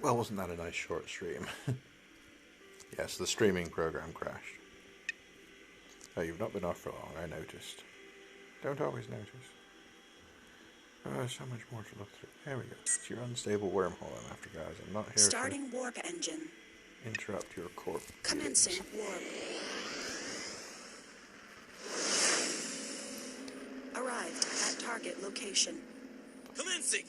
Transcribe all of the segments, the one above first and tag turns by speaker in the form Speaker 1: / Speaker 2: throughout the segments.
Speaker 1: Well, wasn't that a nice short stream? Yes, the streaming program crashed. Oh, you've not been off for long, I noticed. Don't always notice. Oh, so much more to look through. There we go. It's your unstable wormhole I'm after, guys. I'm not here
Speaker 2: Starting warp engine.
Speaker 1: Interrupt your corp.
Speaker 2: Commencing warp. Arrived at target location.
Speaker 3: Commencing!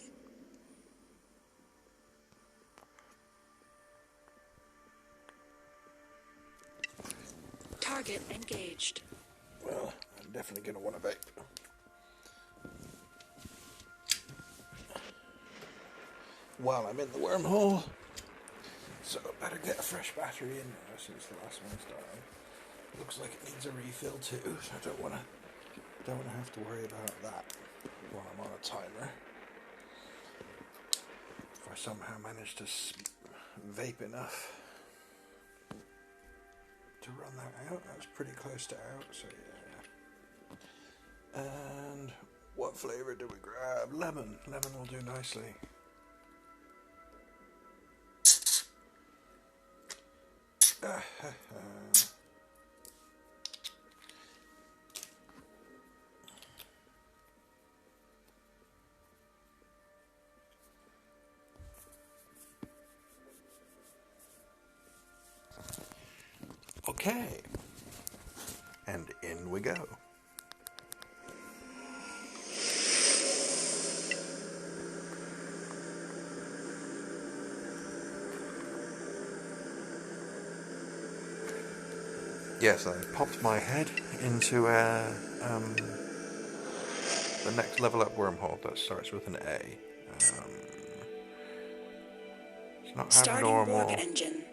Speaker 2: Target engaged.
Speaker 1: Well, I'm definitely going to want to vape. While I'm in the wormhole. So I better get a fresh battery in now since the last one's died. Looks like it needs a refill too, so I don't want to have to worry about that while I'm on a timer. If I somehow manage to vape enough to run that out, that was pretty close to out, so yeah. And what flavour do we grab? Lemon. Lemon will do nicely. Okay, and in we go. Yes, I popped my head into the next level up wormhole that starts with an A. It's not abnormal.
Speaker 2: Warp engine.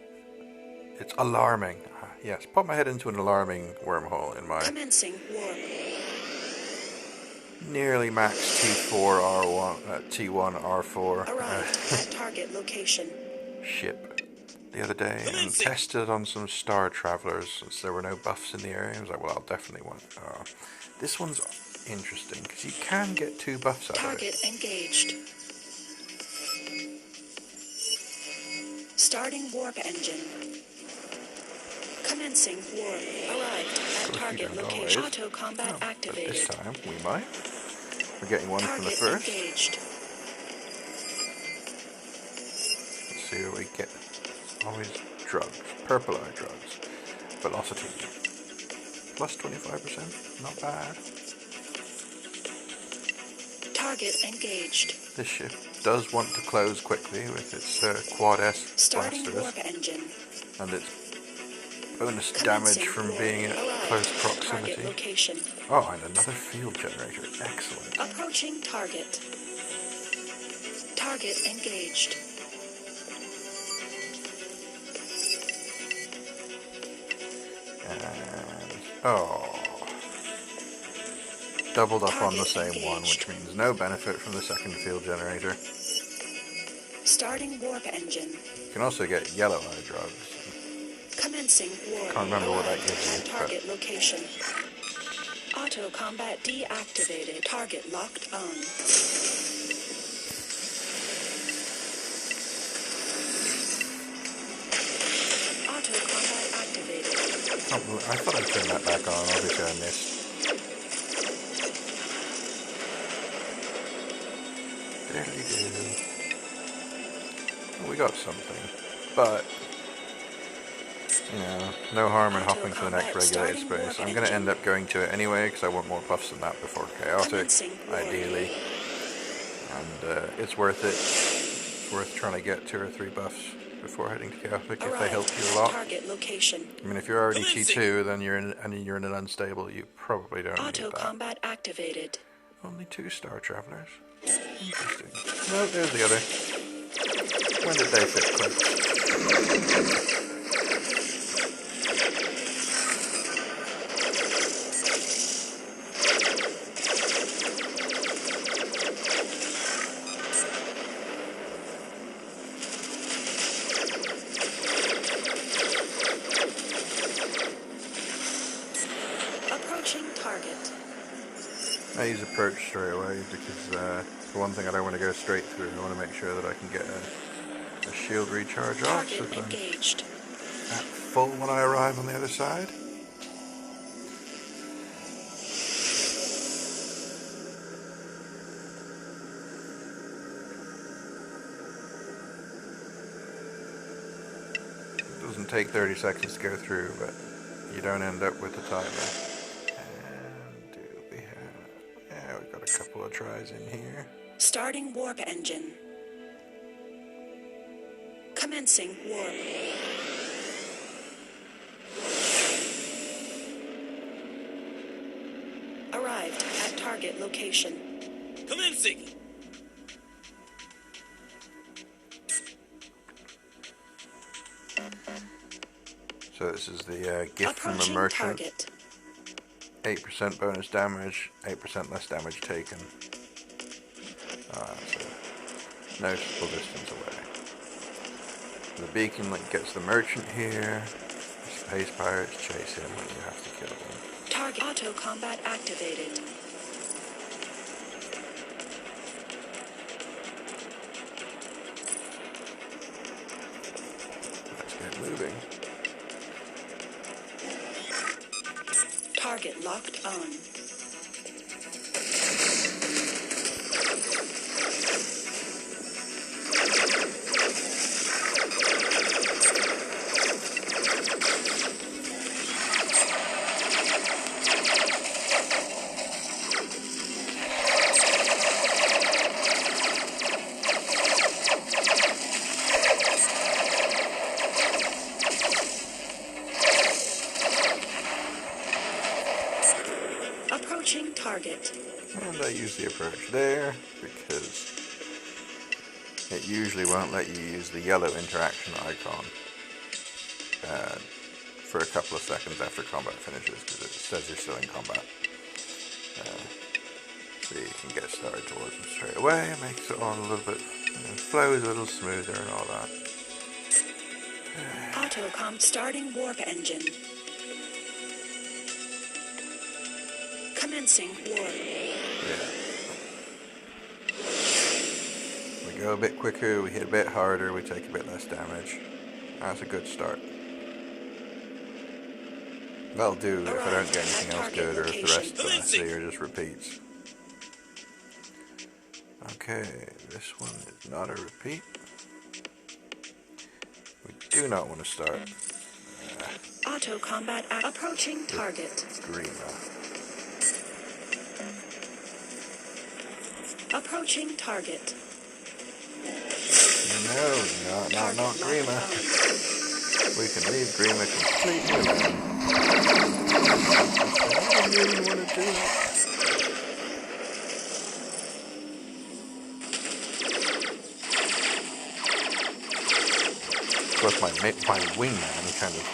Speaker 1: It's alarming. Yes, pop my head into an alarming wormhole in my
Speaker 2: Commencing warp.
Speaker 1: nearly max T4 R1 T1 R4
Speaker 2: Arrived at target location.
Speaker 1: ship the other day and tested on some Star Travelers since there were no buffs in the area. I was like, well, I'll definitely want. This one's interesting because you can get 2 buffs out of it.
Speaker 2: Target engaged. Starting warp engine. Commencing warp. Arrived at target location. Auto combat activated.
Speaker 1: But this time we might. We're getting one from the first.
Speaker 2: Engaged.
Speaker 1: Let's see what we get. Always drugs. Purple eye drugs. Velocity. Plus 25%. Not bad.
Speaker 2: Target engaged.
Speaker 1: This ship does want to close quickly with its Quad S
Speaker 2: Starting
Speaker 1: blasters.
Speaker 2: warp engine.
Speaker 1: And its bonus damage from being at close proximity.
Speaker 2: Location.
Speaker 1: Oh, and another field generator. Excellent.
Speaker 2: Approaching target. Target engaged.
Speaker 1: And doubled up on the same one, which means no benefit from the second field generator.
Speaker 2: Starting warp engine.
Speaker 1: You can also get yellow eye drugs.
Speaker 2: Commencing warp.
Speaker 1: Can't remember what that gives you.
Speaker 2: Target location. Auto combat deactivated. Target locked on. Auto combat activated.
Speaker 1: Oh, I thought I'd turn that back on. Obviously, I missed. There we go. Well, we got something, but you know, no harm in hopping to the next regulated space. I'm going to end up going to it anyway because I want more buffs than that before chaotic, ideally. And it's worth it. It's worth trying to get 2 or 3 buffs before heading to chaotic if they help you a lot.
Speaker 2: Target location.
Speaker 1: I mean, if you're already T2, then you're in an unstable. You probably don't need that.
Speaker 2: Auto combat activated.
Speaker 1: Only 2 Star Travelers. Interesting. No, there's the other. When did they fit quick? I use approach straight away because for one thing I don't want to go straight through. I want to make sure that I can get a shield recharge off so
Speaker 2: Target
Speaker 1: that I'm
Speaker 2: engaged.
Speaker 1: at full when I arrive on the other side. It doesn't take 30 seconds to go through, but you don't end up with the timer. And do we have... yeah, we've got a couple of tries in here.
Speaker 2: Starting warp engine. Commencing warp. Arrived at target location.
Speaker 3: Commencing!
Speaker 1: So this is the gift from a
Speaker 2: Approaching
Speaker 1: merchant.
Speaker 2: target.
Speaker 1: 8% bonus damage, 8% less damage taken. So noticeable distance away. The beacon link gets the merchant here. The space pirates chase him when you have to kill them.
Speaker 2: Target auto combat activated.
Speaker 1: Let's get moving.
Speaker 2: Target locked on. Approaching target.
Speaker 1: And I use the approach there because it usually won't let you use the yellow interaction icon for a couple of seconds after combat finishes because it says you're still in combat. So you can get started towards them straight away. It makes it all a little bit, flows a little smoother and all that.
Speaker 2: Autocom starting warp engine. Commencing warp.
Speaker 1: Yeah. We go a bit quicker, we hit a bit harder, we take a bit less damage. That's a good start. That'll do if I don't get anything else good or if the rest of the seer just repeats. Okay, this one is not a repeat. We do not want to start
Speaker 2: Auto combat approaching target.
Speaker 1: Grima.
Speaker 2: Approaching target.
Speaker 1: No, not Grima. We can leave Grima completely alone. I don't really want to do it. Of course, my wingman kind of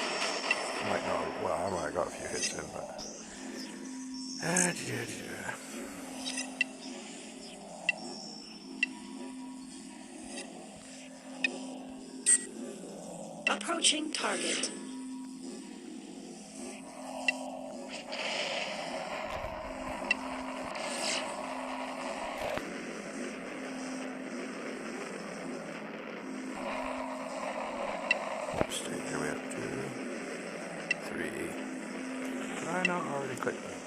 Speaker 1: might not. Well, I might have got a few hits in, but.
Speaker 2: Approaching target.
Speaker 1: What stage are we up to? 3. Did I not already click that?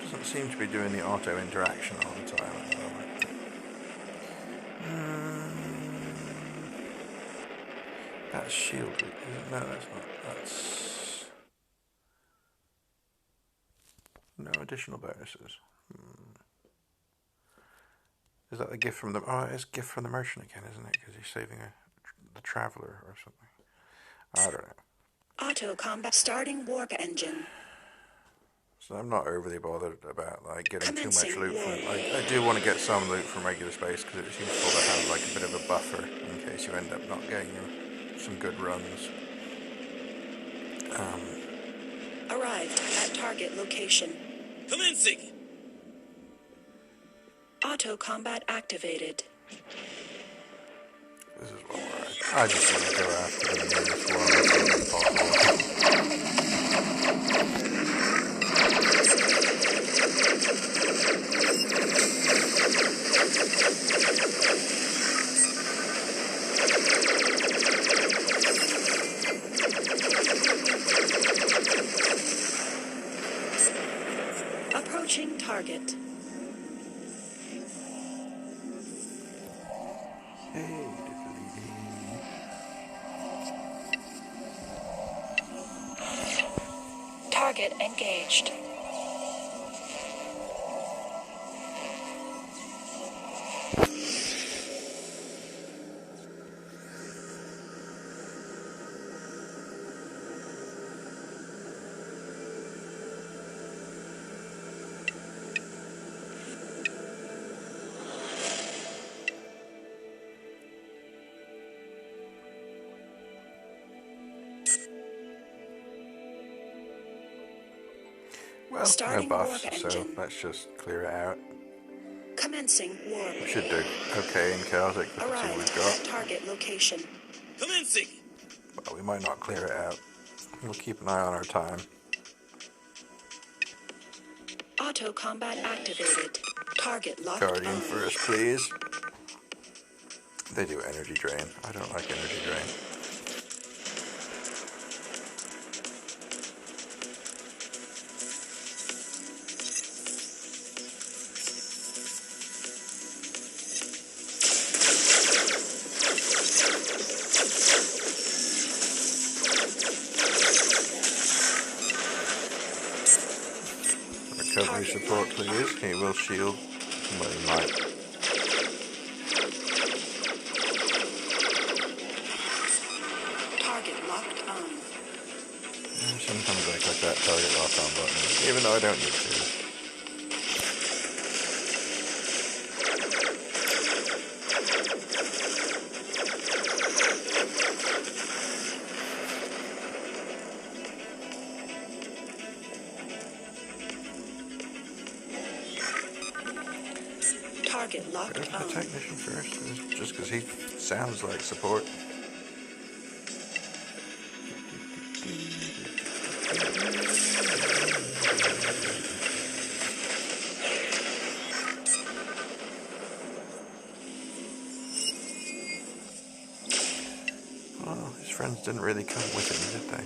Speaker 1: Doesn't seem to be doing the auto interaction all the time at the moment. That's shield weak, isn't it? No, that's not. That's no additional bonuses. Is that the gift from the? Oh, it's gift from the merchant again, isn't it? Because he's saving the traveler or something. I don't know.
Speaker 2: Auto combat starting warp engine.
Speaker 1: So I'm not overly bothered about like getting too much
Speaker 2: Commencing
Speaker 1: loot from.
Speaker 2: warp.
Speaker 1: Like, I do want to get some loot from regular space because it's useful to have like a bit of a buffer in case you end up not getting some good runs.
Speaker 2: Arrived at target location.
Speaker 3: Commencing!
Speaker 2: Auto combat activated.
Speaker 1: This is what I just want to go after the nearest one as soon as possible. Hey,
Speaker 2: Target engaged.
Speaker 1: well,
Speaker 2: Starting
Speaker 1: no
Speaker 2: warp
Speaker 1: buffs, so
Speaker 2: engine.
Speaker 1: let's just clear it out.
Speaker 2: Commencing warp.
Speaker 1: We should do okay in chaotic, but that's all
Speaker 2: Arrived
Speaker 1: we've
Speaker 2: at
Speaker 1: got.
Speaker 2: target location.
Speaker 3: Commencing.
Speaker 1: Well, we might not clear it out. We'll keep an eye on our time.
Speaker 2: Auto combat activated. Target locked
Speaker 1: Guardian
Speaker 2: on.
Speaker 1: first, please. They do energy drain. I don't like energy drain. Recovery support, please. He will shield. Well, he might.
Speaker 2: Target locked on.
Speaker 1: Sometimes I click that target lock on button, even though I don't need to.
Speaker 2: Target
Speaker 1: Go
Speaker 2: locked
Speaker 1: for the
Speaker 2: on.
Speaker 1: technician first, just because he sounds like support. Oh, his friends didn't really come with him, did they?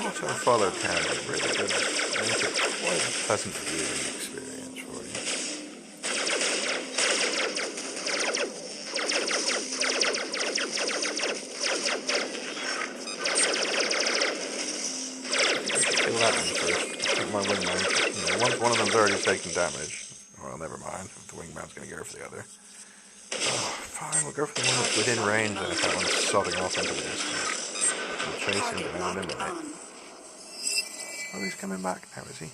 Speaker 1: Also, follow camera really does make it quite a pleasant viewing experience for you. Kill that one first. I think my wingman, once one of them's already taken damage, well, never mind, if the wingman's going to go for the other. Oh, fine, we'll go for the one that's within range then if that one's sodding off into the distance. We'll chase him
Speaker 2: Target
Speaker 1: down
Speaker 2: locked
Speaker 1: and eliminate.
Speaker 2: on.
Speaker 1: Oh, he's coming back now, is he?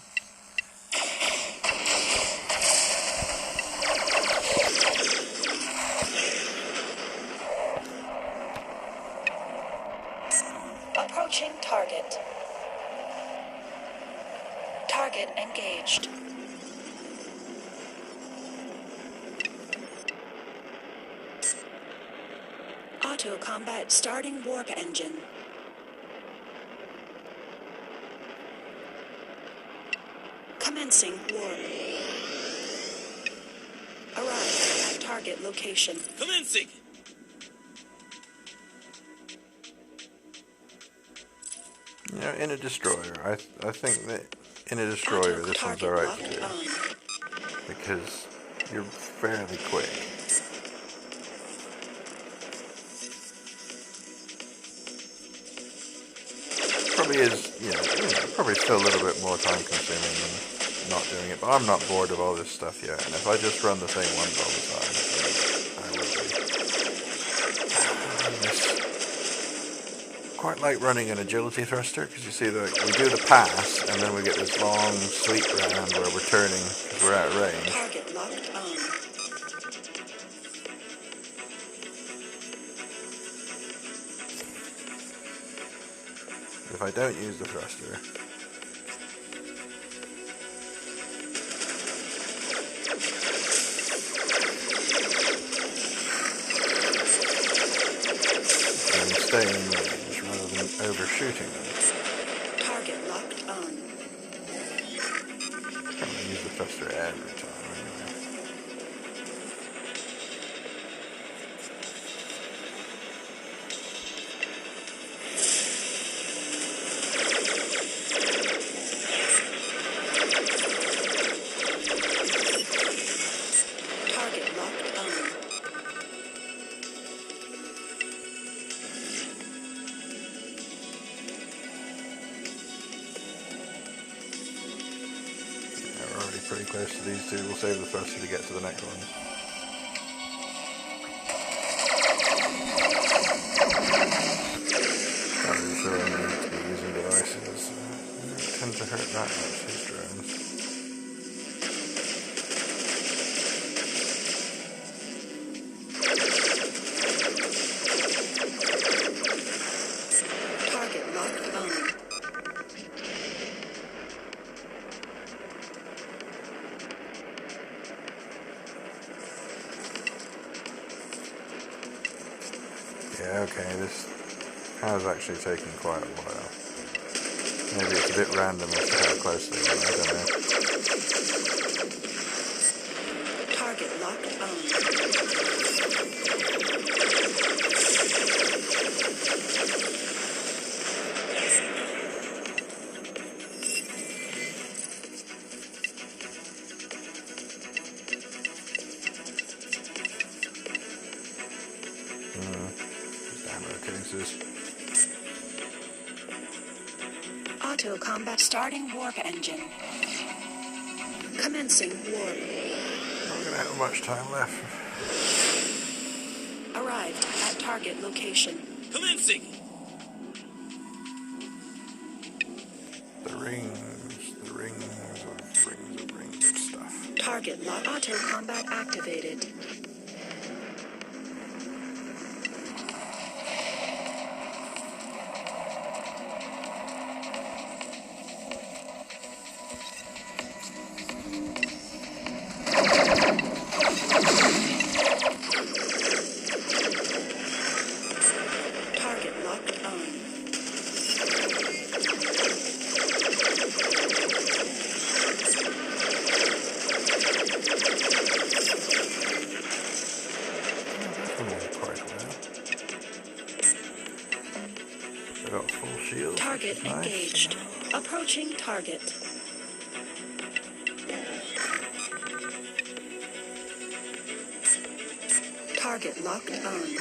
Speaker 2: Approaching target. Target engaged. Auto combat starting warp engine. Commencing warp. Arrived at target location.
Speaker 3: Commencing.
Speaker 1: You know, in a destroyer, I think that in a destroyer this one's alright to do. Because you're fairly quick. Probably is, probably still a little bit more time consuming than not doing it, but I'm not bored of all this stuff yet, and if I just run the same ones all the time, then I would be. Quite like running an agility thruster, because you see we do the pass, and then we get this long sweep round where we're turning because we're out of range.
Speaker 2: Target locked on.
Speaker 1: If I don't use the thruster, I'm staying in range rather than overshooting them.
Speaker 2: Target locked on.
Speaker 1: I'm going to use the thruster every time anyway. close to these two. We'll save the thruster to get to the next one. Not really sure I need to be using devices. They don't tend to hurt that much, these drones.
Speaker 2: Target locked on.
Speaker 1: Yeah, okay, this has actually taken quite a while. Maybe it's a bit random as to how close they are, I don't know.
Speaker 2: Target locked on.
Speaker 1: Just ammo cases.
Speaker 2: Auto combat starting warp engine. Commencing warp.
Speaker 1: Not gonna have much time left.
Speaker 2: Arrived at target location.
Speaker 3: Commencing.
Speaker 1: The rings of stuff.
Speaker 2: Target lock. Auto combat activated. Target locked on.
Speaker 1: Quite well. I got full shield.
Speaker 2: Target
Speaker 1: Nice.
Speaker 2: engaged. Approaching target. Target locked on.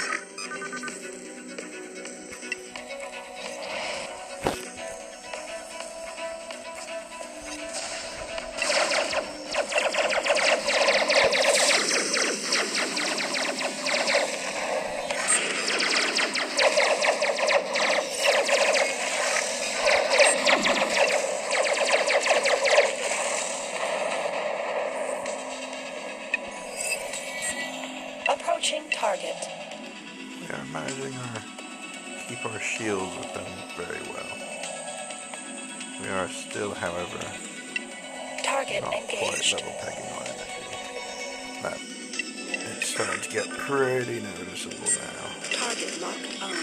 Speaker 2: Approaching target.
Speaker 1: We are managing to keep our shields with them very well. We are still, however,
Speaker 2: Target
Speaker 1: not quite
Speaker 2: engaged.
Speaker 1: level pegging our energy. But it's starting to get pretty noticeable now.
Speaker 2: Target locked on.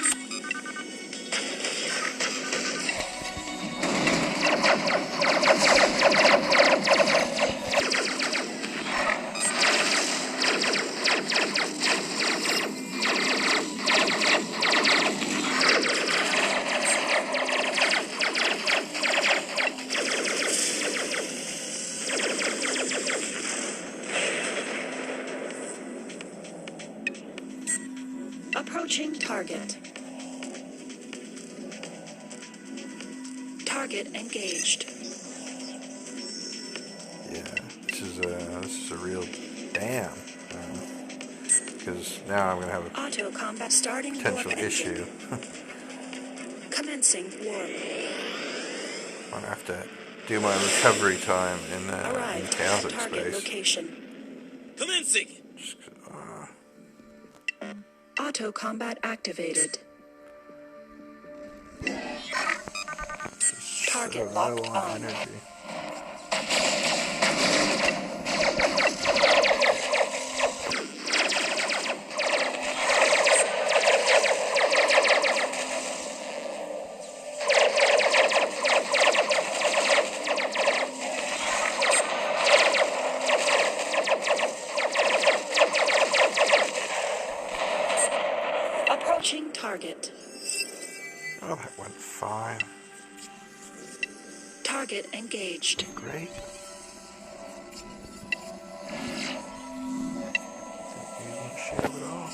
Speaker 2: Approaching target. Target engaged.
Speaker 1: Yeah, this is a real dam. Because now I'm going to have a
Speaker 2: Auto combat starting
Speaker 1: potential
Speaker 2: warp
Speaker 1: issue.
Speaker 2: engine. Commencing warp.
Speaker 1: I'm going to have to do my recovery time in
Speaker 2: Arrived at
Speaker 1: chaotic
Speaker 2: target
Speaker 1: space.
Speaker 2: location.
Speaker 3: Commencing.
Speaker 2: Auto combat activated. Target
Speaker 1: So
Speaker 2: locked
Speaker 1: low
Speaker 2: on.
Speaker 1: energy.
Speaker 2: Approaching target.
Speaker 1: Oh, that went fine.
Speaker 2: Target engaged.
Speaker 1: Great. Using shield at all.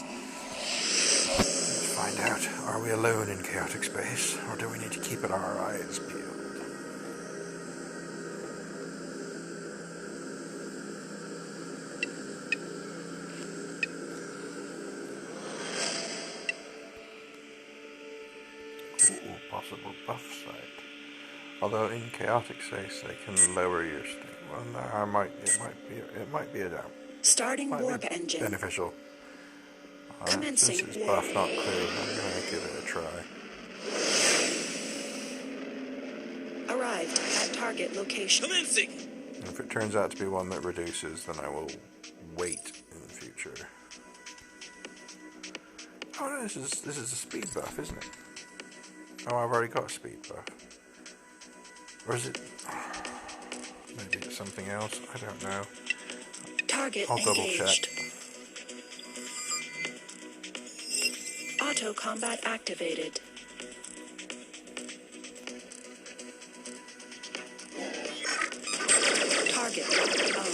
Speaker 1: Let's find out. Are we alone in chaotic space, or do we need to keep our eyes peeled? Ooh, possible buff site. Although in chaotic states they can lower your state. Well, no, it might be a doubt.
Speaker 2: Starting
Speaker 1: Might
Speaker 2: warp
Speaker 1: be
Speaker 2: engine.
Speaker 1: beneficial.
Speaker 2: Commencing
Speaker 1: Since it's
Speaker 2: warp.
Speaker 1: buff, not clear, I'm gonna give it a try.
Speaker 2: Arrived at target location.
Speaker 3: Commencing.
Speaker 1: If it turns out to be one that reduces, then I will wait in the future. Oh no, this is a speed buff, isn't it? Oh, I've already got a speed buff. Or is it? Maybe it's something else. I don't know.
Speaker 2: Target
Speaker 1: I'll double
Speaker 2: engaged.
Speaker 1: check.
Speaker 2: Auto combat activated. Target locked on.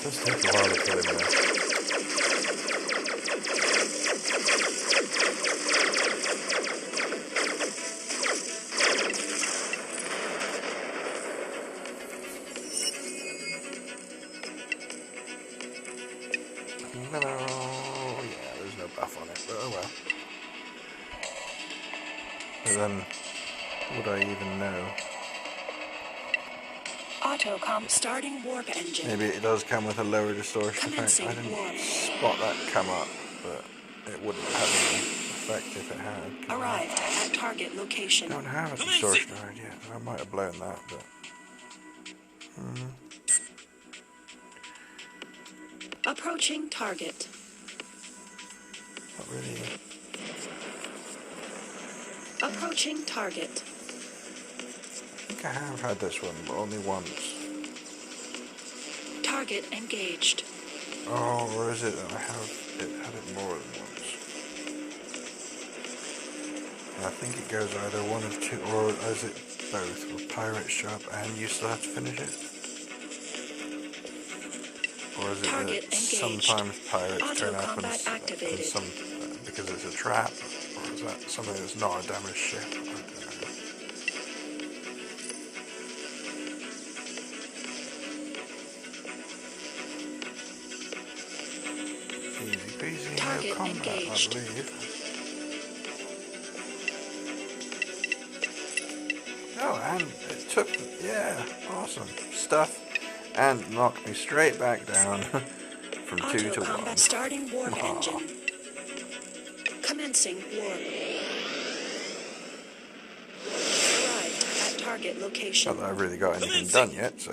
Speaker 1: Does take a while to kill him now. No, yeah, there's no buff on it, but oh well. But then, would I even know?
Speaker 2: Starting warp engine.
Speaker 1: Maybe it does come with a lower distortion effect.
Speaker 2: Commencing
Speaker 1: I didn't
Speaker 2: warp.
Speaker 1: spot that come up, but it wouldn't have any effect if it had.
Speaker 2: Arrived at target
Speaker 1: I
Speaker 2: location.
Speaker 1: don't have a distortion already yet. I might have blown that, but...
Speaker 2: Approaching target.
Speaker 1: Not really.
Speaker 2: Approaching target.
Speaker 1: I think I have had this one, but only once.
Speaker 2: Target engaged.
Speaker 1: Oh, or is it that I have had it more than once? I think it goes either one of two, or is it both? Will pirates show up and you still have to finish it? Or is it
Speaker 2: Target
Speaker 1: that
Speaker 2: engaged.
Speaker 1: sometimes pirates
Speaker 2: Auto
Speaker 1: turn up and,
Speaker 2: combat activated.
Speaker 1: and some because it's a trap? Or is that something that's not a damaged ship? I don't know. Easy peasy,
Speaker 2: Target
Speaker 1: no combat,
Speaker 2: engaged.
Speaker 1: I believe. Oh, and it took, yeah, awesome stuff, and knocked me straight back down from 2
Speaker 2: Auto
Speaker 1: to 1.
Speaker 2: combat starting warp
Speaker 1: Aw.
Speaker 2: engine. Commencing warp. Arrived at target location.
Speaker 1: Not that I've really got anything done yet, so.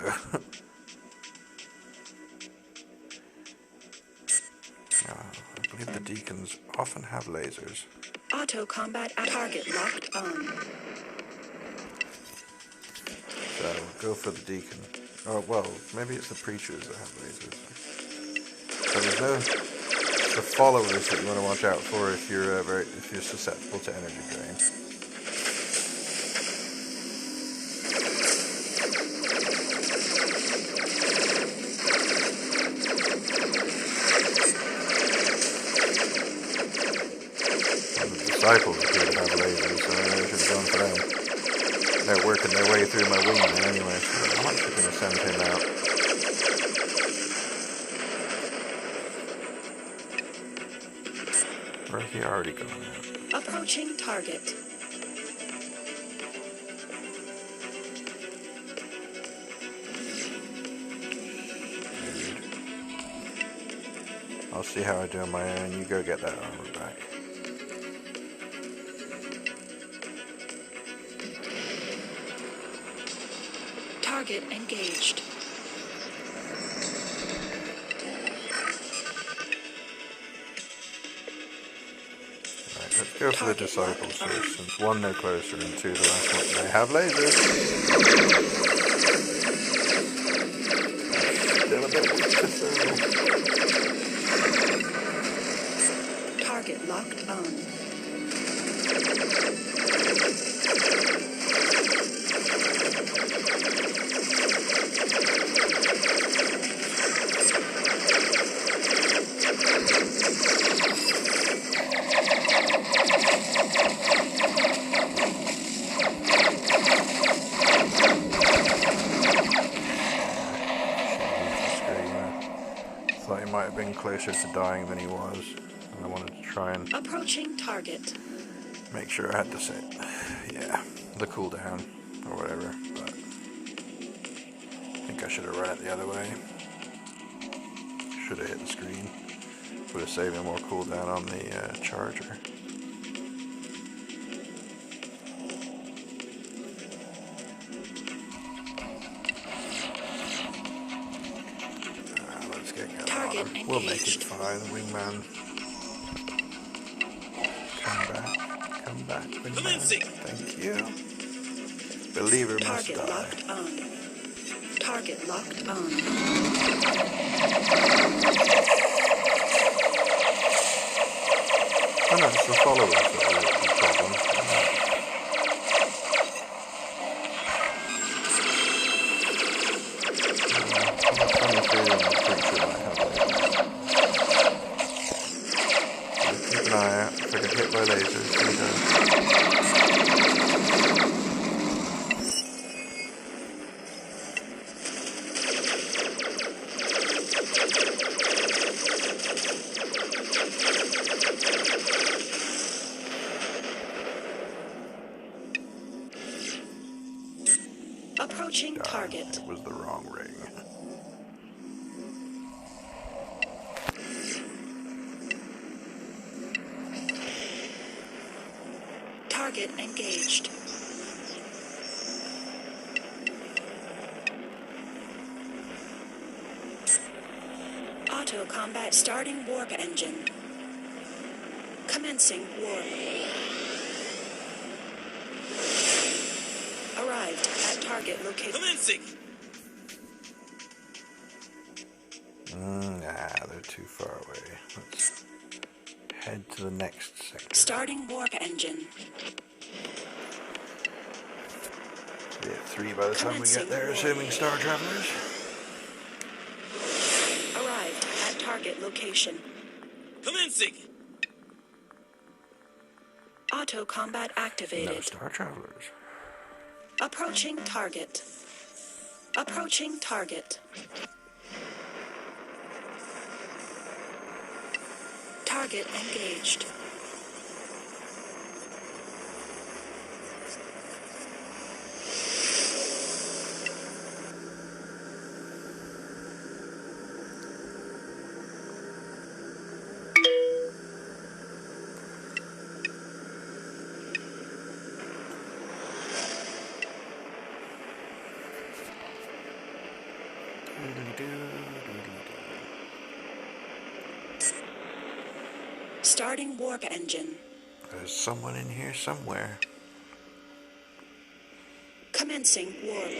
Speaker 1: I believe the deacons often have lasers.
Speaker 2: Auto combat at target locked on.
Speaker 1: So go for the deacon. Oh well, maybe it's the preachers that have lasers. So there's no the followers that you want to watch out for if you're susceptible to energy drain. And the disciples appear to have lasers, so maybe I should have gone for them. They're working their way through my wing now anyway, so I'm actually going to send him out. Or has he already gone out?
Speaker 2: Approaching target.
Speaker 1: I'll see how I do on my own. You go get that armor back.
Speaker 2: Target engaged.
Speaker 1: Right, let's go for the disciples first, since 1 they're closer and 2 the last one. They have lasers. Still a bit weak to thermal.
Speaker 2: Target locked on.
Speaker 1: thought he might have been closer to dying than he was. And I wanted to try and
Speaker 2: Approaching target.
Speaker 1: make sure I had to set, yeah, the cooldown or whatever, but I think I should have run it the other way. Should have hit the screen. Would have saved me more cooldown on the charger. Let's get going
Speaker 2: Target
Speaker 1: on him. We'll make
Speaker 2: engaged.
Speaker 1: it fine, wingman. Come back, wingman.
Speaker 3: Commencing.
Speaker 1: Thank you. Believer must
Speaker 2: Target
Speaker 1: die.
Speaker 2: locked on. Target locked on.
Speaker 1: Oh no, it's the followers that are the problem. Funny feeling the creature might have lasers. Keep an eye out. If I get hit by lasers, here we go.
Speaker 2: Approaching target.
Speaker 1: It was the wrong ring.
Speaker 2: Target engaged. Auto combat starting warp engine. Commencing warp. Arrived at target location.
Speaker 3: Commencing.
Speaker 1: Nah, they're too far away. Let's head to the next sector.
Speaker 2: Starting warp engine.
Speaker 1: We have 3 by the time we get there, assuming Star Travelers.
Speaker 2: Arrived at target location.
Speaker 3: Commencing.
Speaker 2: Auto combat
Speaker 1: No
Speaker 2: activated.
Speaker 1: Star Travelers.
Speaker 2: Approaching target. Approaching target. Target engaged. Starting warp engine.
Speaker 1: There's someone in here somewhere.
Speaker 2: Commencing warp.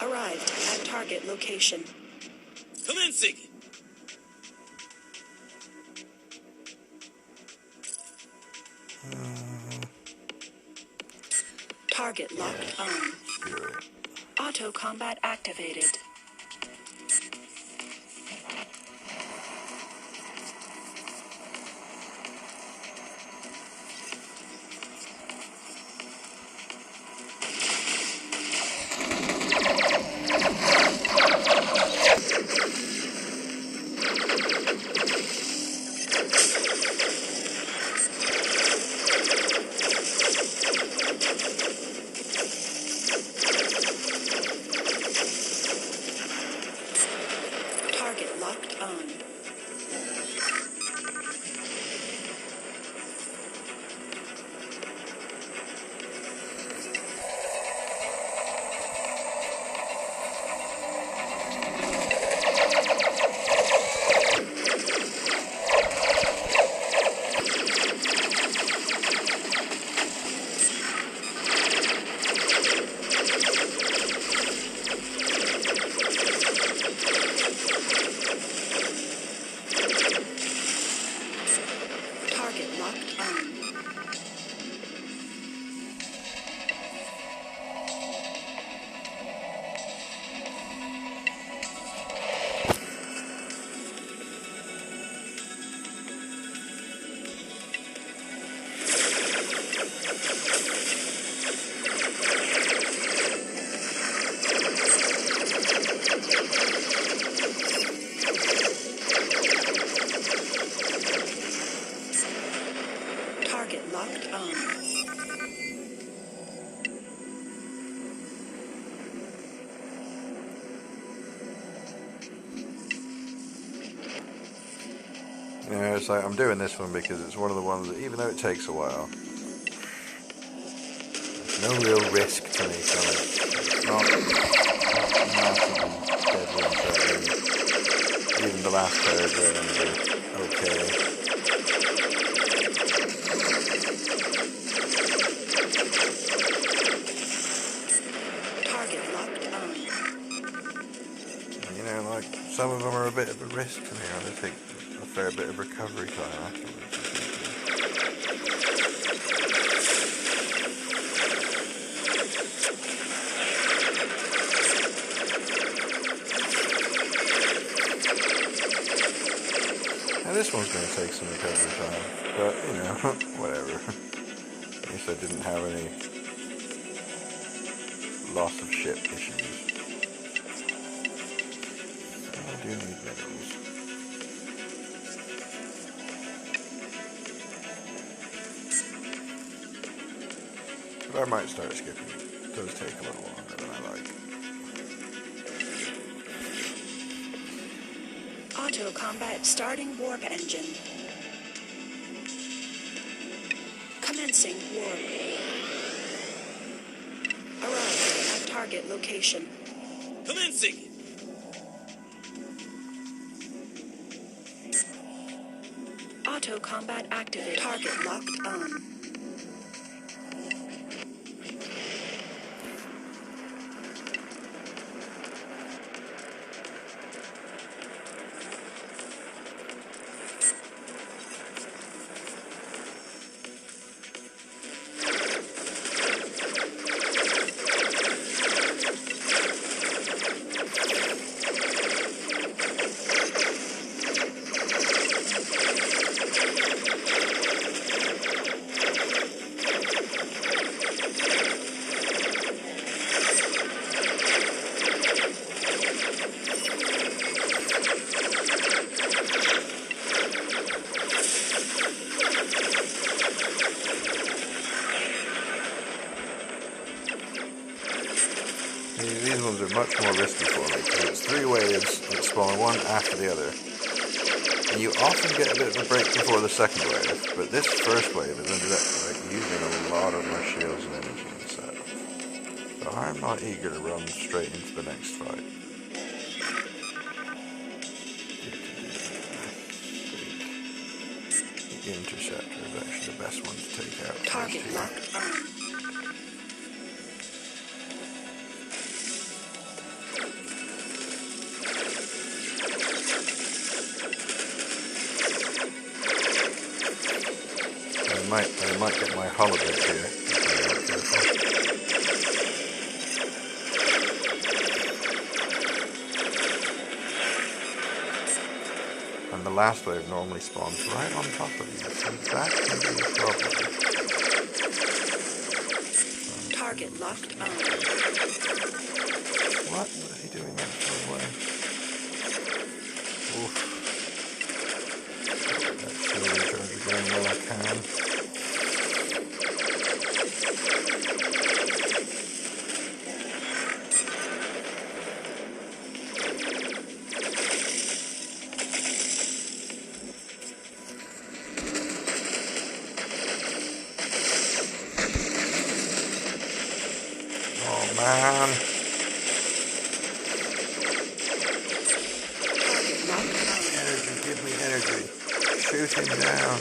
Speaker 2: Arrived at target location.
Speaker 3: Commencing.
Speaker 2: Target locked on.
Speaker 1: Spirit.
Speaker 2: Auto combat activated.
Speaker 1: You know, it's like I'm doing this one because it's one of the ones that, even though it takes a while, there's no real risk to me from it. It's not massively deadly and threatening. Even the last paragraph are okay.
Speaker 2: Target locked on.
Speaker 1: You know, like, some of them are a bit of a risk to me, and they take a fair bit of recovery time afterwards. Now this one's going to take some recovery time, but, you know, whatever. At least I didn't have any loss of ship issues. I do need minerals. But I might start skipping it. It does take a little longer than I like.
Speaker 2: Auto combat starting warp engine. Commencing warp. Arrived at target location.
Speaker 3: Commencing!
Speaker 2: Auto combat activated. Target locked on.
Speaker 1: These ones are much more risky for me because it's 3 waves that spawn one after the other. And you often get a bit of a break before the second wave, but this first wave has ended up like using a lot of my shields and energy and stuff. So I'm not eager to run straight into the next fight. The interceptor is actually the best one to take out.
Speaker 2: Target locked on.
Speaker 1: I might get my holiday here. And the last wave normally spawns right on top of you, so that can be a problem.
Speaker 2: Target locked on.
Speaker 1: What is he doing that far away? Oof. That shield recharge again while I can. Oh man. Energy, give me energy. Shoot him down.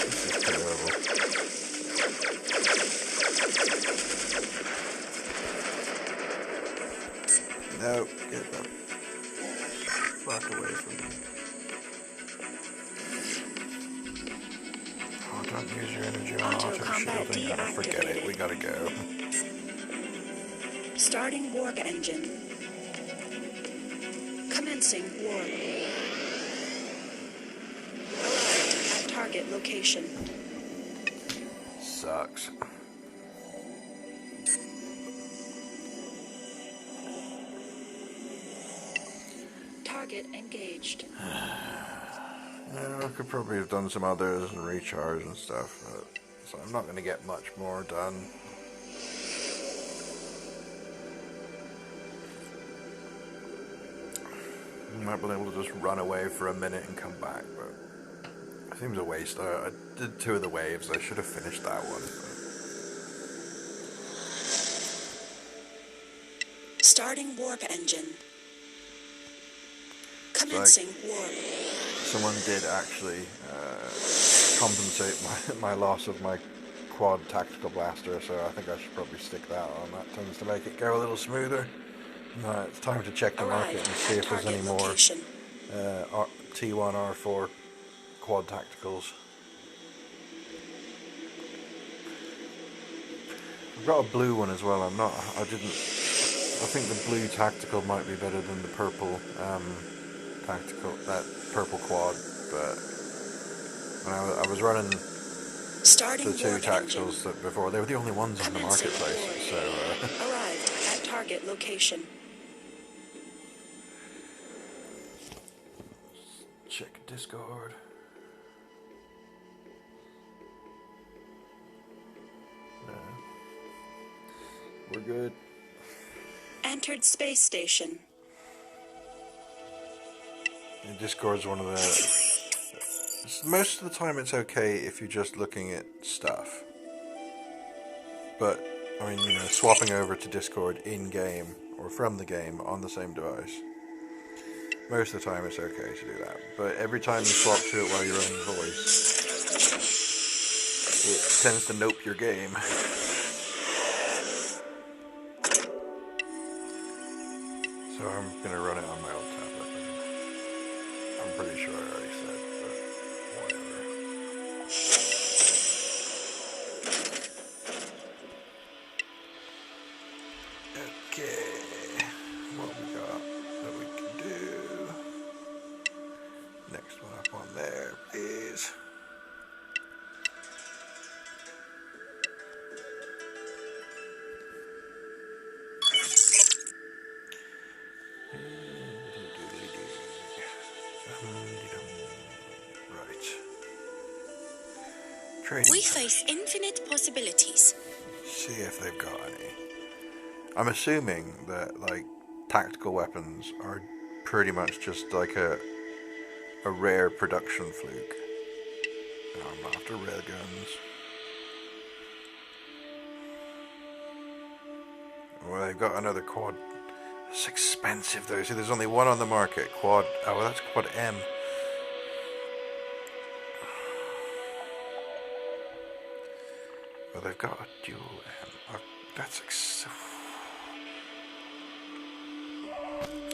Speaker 1: This is terrible. No, get the fuck away from me. Oh, don't use your energy on auto shielding. Oh, forget it, we gotta go.
Speaker 2: Starting warp engine. Commencing warp. Arrived at target location.
Speaker 1: Sucks.
Speaker 2: Target engaged.
Speaker 1: Yeah, I could probably have done some others and recharge and stuff, but, so I'm not going to get much more done. Might be able to just run away for a minute and come back, but it seems a waste. I did 2 of the waves. I should have finished that one.
Speaker 2: Starting warp engine. Commencing warp.
Speaker 1: Someone did actually compensate my loss of my quad tactical blaster, so I think I should probably stick that on. That tends to make it go a little smoother. It's time to check the market and see if there's any more T1 R4 quad tacticals. I've got a blue one as well. I think the blue tactical might be better than the purple tactical, that purple quad, but when I was running the 2 tacticals that before, they were the only ones on the marketplace, so
Speaker 2: arrived at target location.
Speaker 1: check Discord. No. We're good.
Speaker 2: Entered space station.
Speaker 1: Yeah, Discord's one of the... Most of the time it's okay if you're just looking at stuff. But, I mean, you know, swapping over to Discord in-game or from the game on the same device. Most of the time it's okay to do that. But every time you swap to it while you're running voice, it tends to nope your game. So I'm going to run it on my old tablet. I'm pretty sure I already said, but whatever. Okay, what we got that we can do? Next one up on there, please.
Speaker 4: We face infinite possibilities.
Speaker 1: See if they've got any. I'm assuming that, like, tactical weapons are pretty much just like a rare production fluke. I'm after railguns. Well, they've got another quad. It's expensive though. See, there's only one on the market. Quad. Oh, well, that's quad M. Well, they've got a dual M. Oh, that's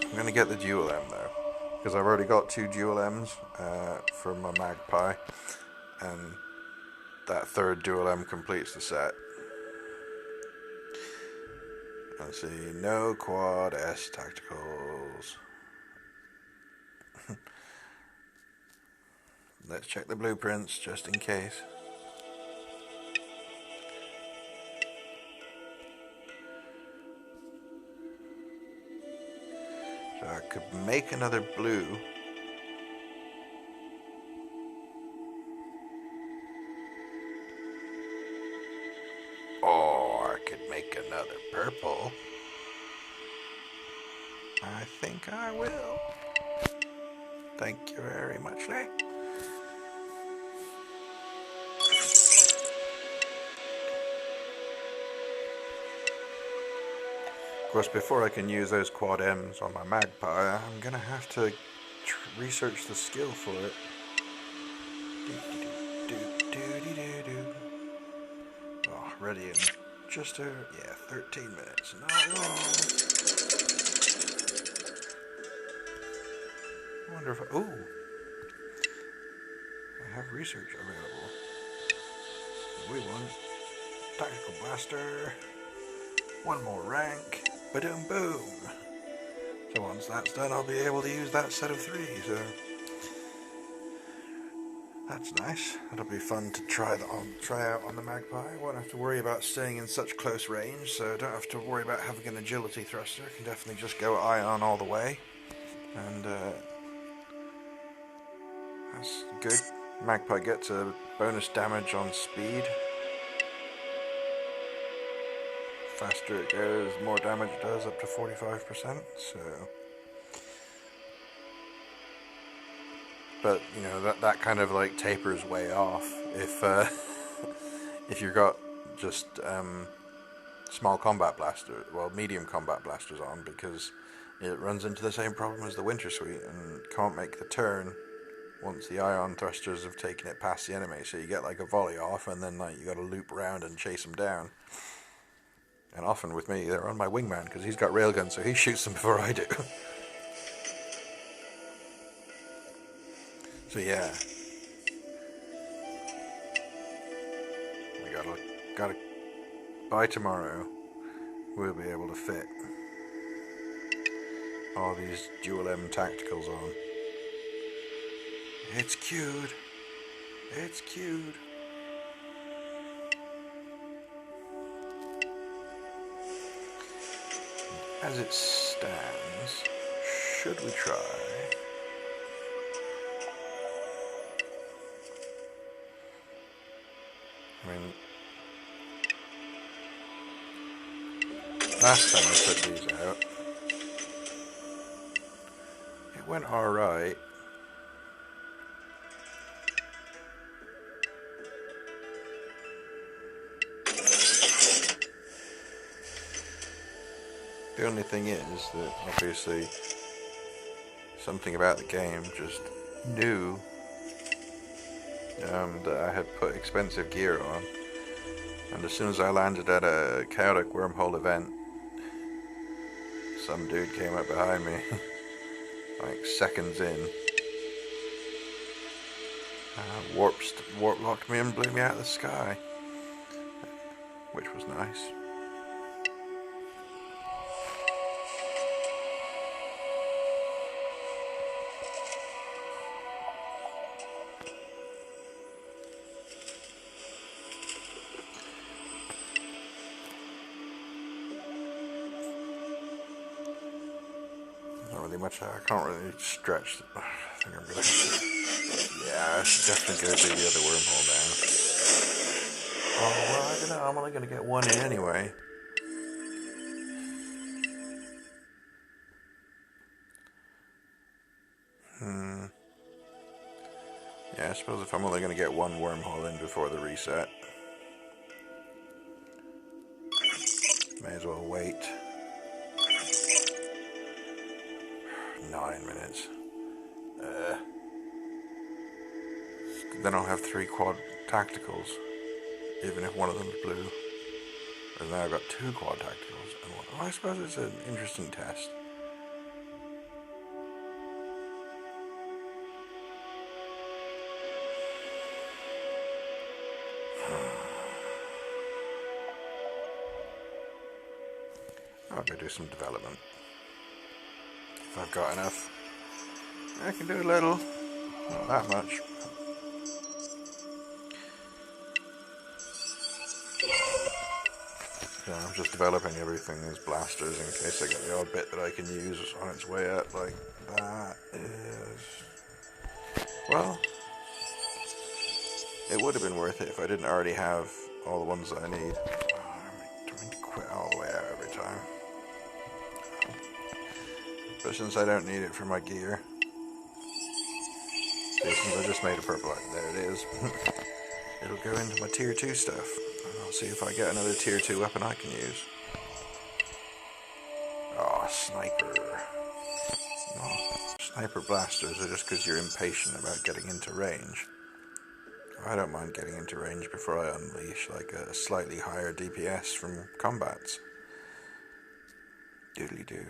Speaker 1: I'm gonna get the dual M though, because I've already got 2 dual M's for my Magpie, and that 3rd dual M completes the set. Let's see, no quad S tacticals. Let's check the blueprints just in case. So I could make another blue. Or I could make another purple. I think I will. Thank you very much, Lee. Of course, before I can use those quad M's on my Magpie, I'm gonna have to research the skill for it. Oh, ready in just 13 minutes, not long. I wonder if I have research available. We want tactical blaster, 1 more rank. Ba-doom boom. So once that's done, I'll be able to use that set of 3, so that's nice. That'll be fun to try out on the Magpie. Won't have to worry about staying in such close range, so don't have to worry about having an agility thruster. Can definitely just go ion all the way, and that's good. Magpie gets a bonus damage on speed. Faster it goes, more damage it does, up to 45%, so But you know that kind of like tapers way off if if you've got just small combat blaster, well, medium combat blasters on, because it runs into the same problem as the Winter Suite and can't make the turn once the ion thrusters have taken it past the enemy. So you get like a volley off, and then like you got to loop around and chase them down. And often with me, they're on my wingman because he's got railgun, so he shoots them before I do. So yeah, we gotta by tomorrow we'll be able to fit all these dual M tacticals on. It's cute. It's cute. As it stands, should we try? I mean, last time I put these out, it went alright. The only thing is that obviously something about the game just knew that I had put expensive gear on, and as soon as I landed at a chaotic wormhole event, some dude came up behind me like seconds in, warp locked me and blew me out of the sky, which was nice. Much I can't really stretch. I think I'm gonna have to. Yeah, I should definitely go do the other wormhole now. Oh well, I don't know. I'm only gonna get one in anyway. Yeah, I suppose if I'm only gonna get one wormhole in before the reset, may as well wait. 9 minutes. Then I'll have 3 quad tacticals, even if one of them's blue. And now I've got 2 quad tacticals and one. Oh, I suppose it's an interesting test. I'll go do some development. If I've got enough. I can do a little. Not that much. Yeah, I'm just developing everything as blasters in case I get the odd bit that I can use on its way up. Like, that is... Well, it would have been worth it if I didn't already have all the ones that I need. I don't mean to quit all the way out every time. But since I don't need it for my gear... See, since I just made a purple light, there it is. It'll go into my tier 2 stuff. And I'll see if I get another tier 2 weapon I can use. Oh, sniper. Oh, sniper blasters are just because you're impatient about getting into range. I don't mind getting into range before I unleash like a slightly higher DPS from combats. Doodly-doo.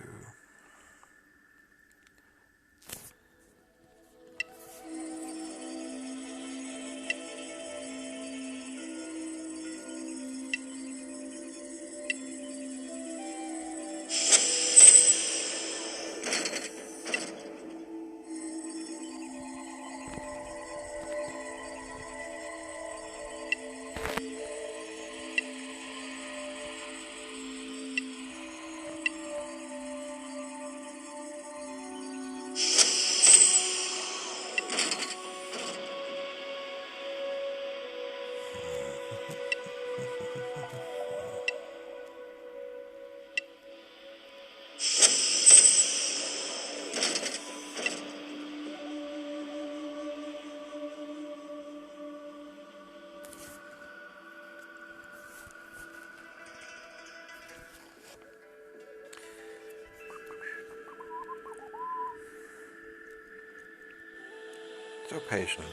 Speaker 1: So patient.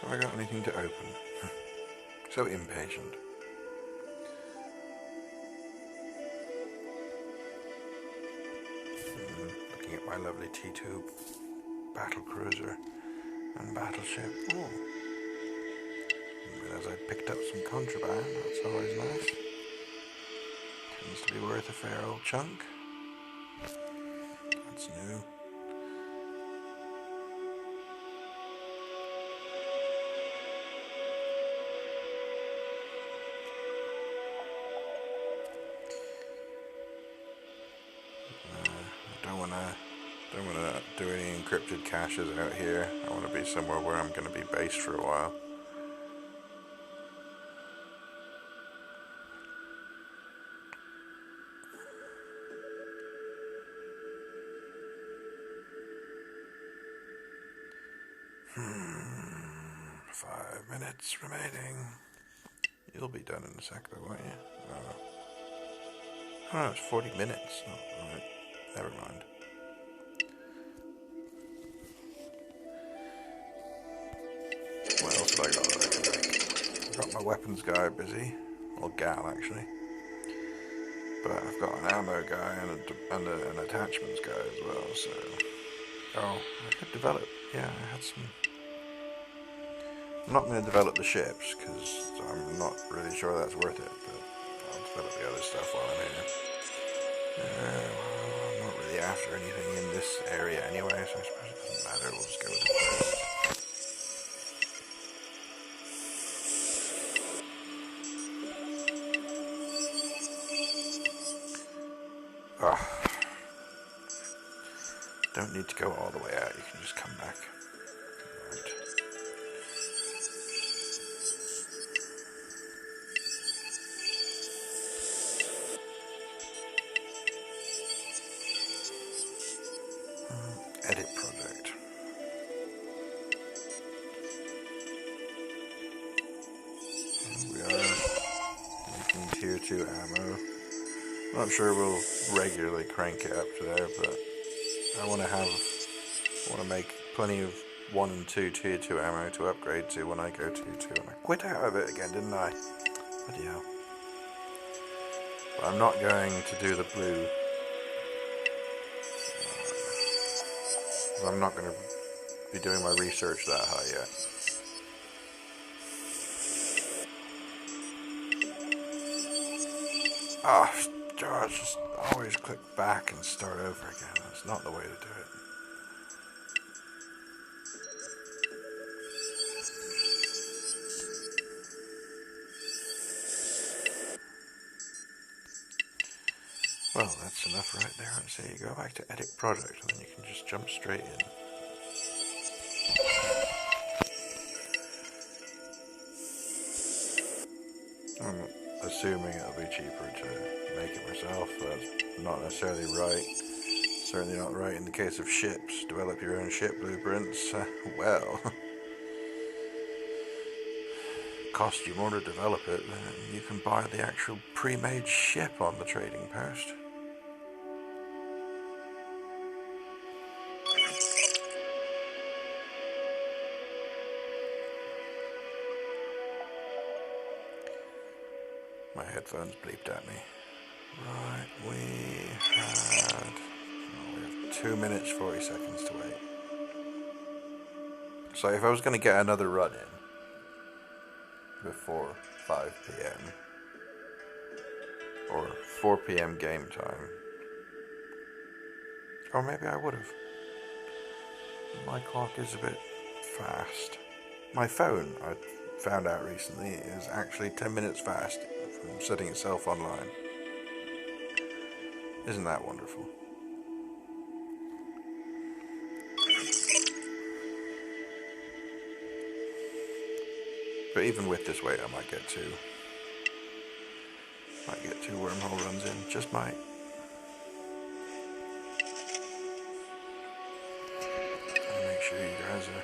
Speaker 1: Have I got anything to open? So impatient. Looking at my lovely T2 battle cruiser and battleship. Oh, as I picked up some contraband, that's always nice. Tends to be worth a fair old chunk. That's new. I don't wanna do any encrypted caches out here. I want to be somewhere where I'm going to be based for a while. Hmm, 5 minutes remaining. You'll be done in a sec though, won't you? Oh, it's 40 minutes. Oh, alright. Never mind. What else have I got that I can make? I've got my weapons guy busy. Well, gal, actually. But I've got an ammo guy and an attachments guy as well, so... Oh, I could develop... Yeah, I had some... I'm not going to develop the ships, because I'm not really sure that's worth it, but I'll develop the other stuff while I'm here. Well, I'm not really after anything in this area anyway, so I suppose it doesn't matter, we'll just go with the quest. Don't need to go all the way out, you can just come back. Right. Edit project. And we are making tier 2 ammo. Not sure we'll regularly crank it up to there, but I want to make plenty of 1 and 2 tier 2 ammo to upgrade to when I go tier 2. And I quit out of it again, didn't I? Bloody hell. But I'm not going to do the blue. I'm not going to be doing my research that high yet. George, just always click back and start over again. That's not the way to do it. Well, that's enough right there. So you go back to edit project and then you can just jump straight in. I'm assuming it'll be cheaper to make it myself. That's not necessarily right. Certainly not right in the case of ships. Develop your own ship blueprints. Well, cost you more to develop it than you can buy the actual pre-made ship on the trading post. My headphones bleeped at me. Right, we have 2 minutes 40 seconds to wait. So if I was going to get another run in before 5 PM or 4 PM game time, or maybe I would have. My clock is a bit fast. My phone, I found out recently, is actually 10 minutes fast from setting itself online. Isn't that wonderful? But even with this wait, I might get 2 wormhole runs in. Just might. And make sure you guys are,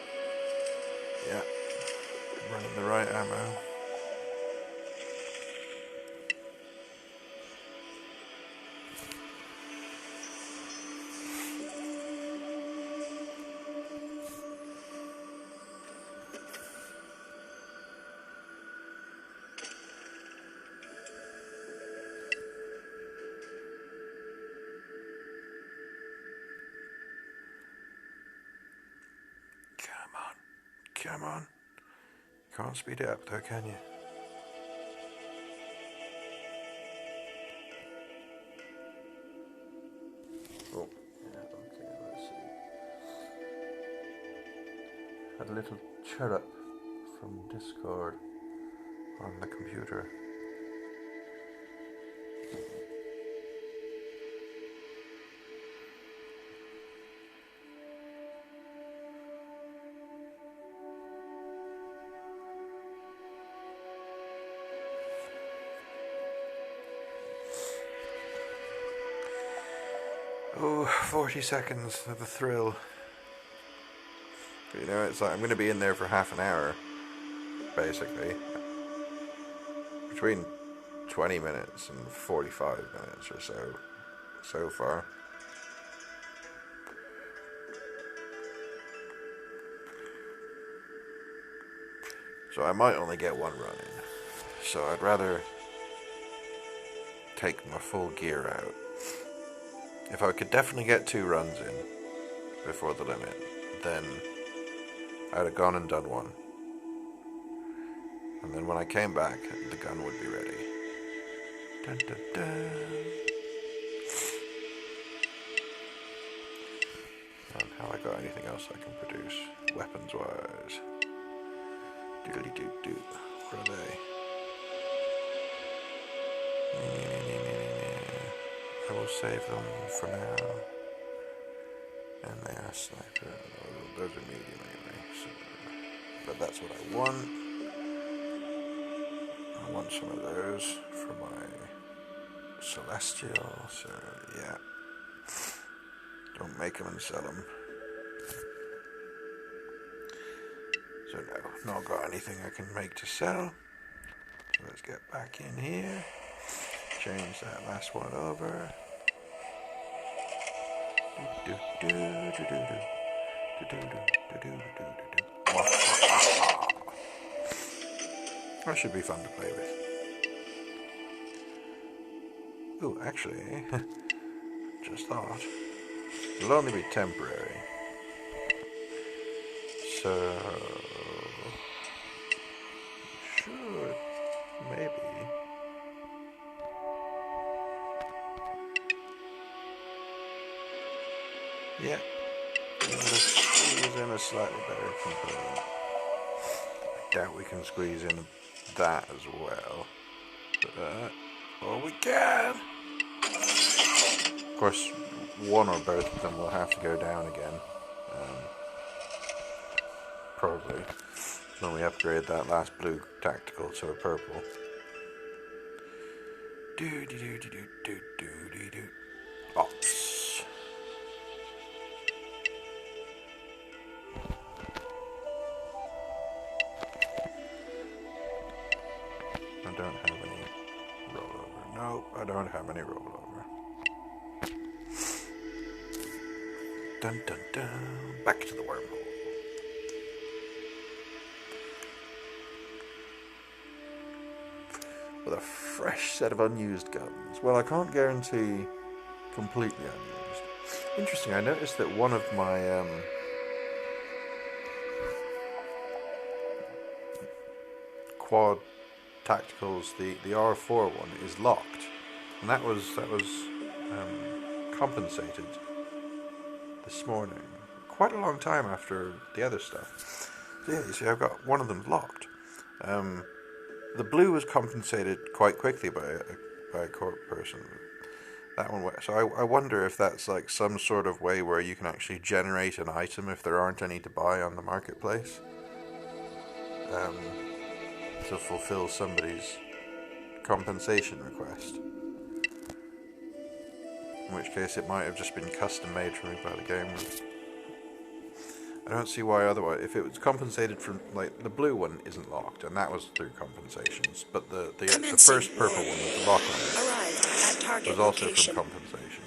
Speaker 1: yeah, running the right ammo. Come on. Can't speed it up though, can you? Oh, yeah, okay, let's see. Had a little chirrup from Discord on the computer. Oh, 40 seconds of the thrill. You know, it's like I'm going to be in there for half an hour, basically. Between 20 minutes and 45 minutes or so far. So I might only get one run in. So I'd rather take my full gear out. If I could definitely get 2 runs in before the limit, then I'd have gone and done one. And then when I came back, the gun would be ready. Dun, dun, dun. And have I got anything else I can produce, weapons-wise? Doodly-doo-doo. Where are they? I will save them for now. And they are sniper. Those are medium anyway. So, but that's what I want. I want some of those for my celestial. So yeah, don't make them and sell them. So no, not got anything I can make to sell. So let's get back in here. Change that last one over. That should be fun to play with. Ooh, actually, just thought, it'll only be temporary. So, should, maybe. Yeah, let's squeeze in a slightly better component. I doubt we can squeeze in that as well. But, well, we can! Of course, one or both of them will have to go down again. Probably. When we upgrade that last blue tactical to a purple. Ops. I don't have any rollover. Nope, I don't have any rollover. Dun dun dun. Back to the wormhole. With a fresh set of unused guns. Well, I can't guarantee completely unused. Interesting, I noticed that one of my quad tacticals, the R4 one, is locked, and that was compensated this morning. Quite a long time after the other stuff. So yeah, you see, I've got one of them locked. The blue was compensated quite quickly by a corp person. That one. So I wonder if that's like some sort of way where you can actually generate an item if there aren't any to buy on the marketplace. To fulfill somebody's compensation request. In which case it might have just been custom made for me by the game. I don't see why otherwise. If it was compensated from, like, the blue one isn't locked, and that was through compensations, but the first purple one with the lock on it was also from compensation.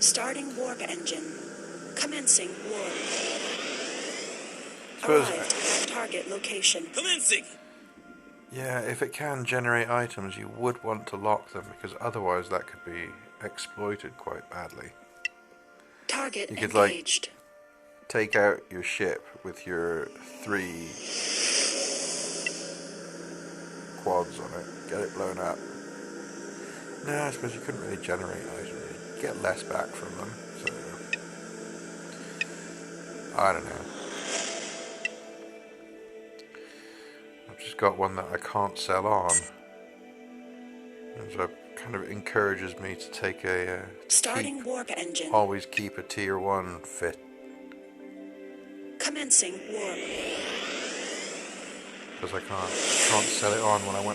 Speaker 2: Starting warp engine. Commencing warp.
Speaker 1: Suppose,
Speaker 2: Arrived at target location.
Speaker 3: Commencing!
Speaker 1: yeah, if it can generate items, you would want to lock them, because otherwise that could be exploited quite badly.
Speaker 2: Target
Speaker 1: You could,
Speaker 2: engaged.
Speaker 1: Take out your ship with your 3 quads on it, get it blown up. No, I suppose you couldn't really generate items. You'd get less back from them, so I don't know. I've just got one that I can't sell on, and so it kind of encourages me to take a
Speaker 2: Starting warp engine.
Speaker 1: always keep a tier 1 fit,
Speaker 2: Commencing warp.
Speaker 1: because I can't sell it on when I want